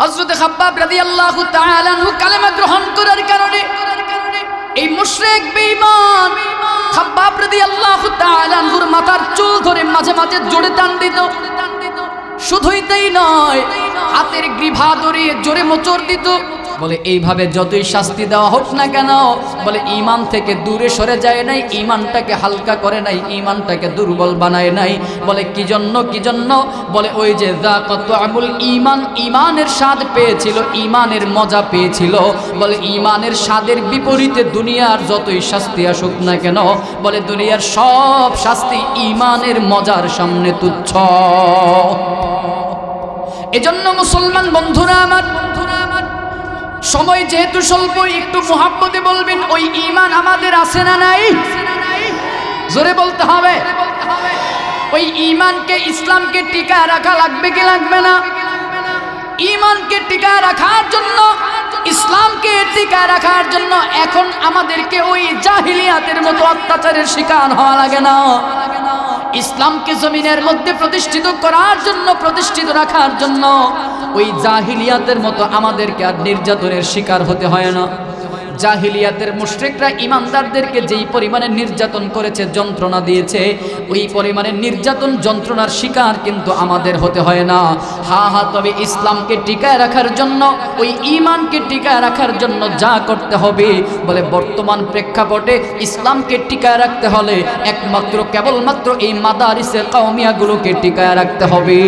হযরত খাব্বাব রাদিয়াল্লাহু তাআলা আনহু কালেমা গ্রহণ করার কারণে এই মুশরিক বেঈমান খাব্বাব রাদিয়াল্লাহু তাআলা আনহুর মাথার চুল ধরে মাঝে মাঝে জোরে টান দিত। শুধুই তাই নয়, হাতের গ্রীভা ধরে জোরে মোচড় দিত। বলে এইভাবে যতই শাস্তি দেওয়া হোক না কেন, বলে ঈমান থেকে দূরে সরে যায় নাই, ঈমানটাকে হালকা করে নাই, ঈমানটাকে দুর্বল বানায় নাই। বলে কি জন্য, কি জন্য? বলে ওই যে যাকাতুল ঈমান, ঈমানের স্বাদ পেয়েছিল, ঈমানের মজা পেয়েছিল। বলে ঈমানের স্বাদের বিপরীতে দুনিয়ার যতই শাস্তি আসুক না কেন, বলে দুনিয়ার সব শাস্তি ঈমানের মজার সামনে তুচ্ছ। এজন্য মুসলমান বন্ধুরা আমার, সময় যেহেতু স্বল্প, একটু মুহাব্বতে বলবেন, ওই ঈমান আমাদের আছে না নাই? জোরে বলতে হবে। ওই ঈমানকে, ইসলামকে টিকা রাখা লাগবে কি লাগবে না? ঈমানকে টিকা রাখার জন্য, ইসলামকে টিকা রাখার জন্য এখন আমাদেরকে ওই জাহিলিয়াতের মতো অত্যাচারের শিকার হওয়া লাগে না। ইসলামকে জমিনের মধ্যে প্রতিষ্ঠিত করার জন্য, প্রতিষ্ঠিত রাখার জন্য ওই জাহিলিয়াতের মতো আমাদেরকে আর নির্যাতনের শিকার হতে হয় না। জাহিলিয়াতের মুশরিকরা ঈমানদারদেরকে যেই পরিমাণে নির্যাতন করেছে, যন্ত্রণা দিয়েছে, ওই পরিমাণে নির্যাতন যন্ত্রণার শিকার কিন্তু আমাদের হতে হয় না। তবে ইসলামকে টিকায় রাখার জন্য, ওই ঈমানকে টিকায় রাখার জন্য যা করতে হবে, বলে বর্তমান প্রেক্ষাপটে ইসলামকে টিকায় রাখতে হলে একমাত্র কেবলমাত্র এই মাদারিসে কওমিয়াগুলোকে টিকায় রাখতে হবে।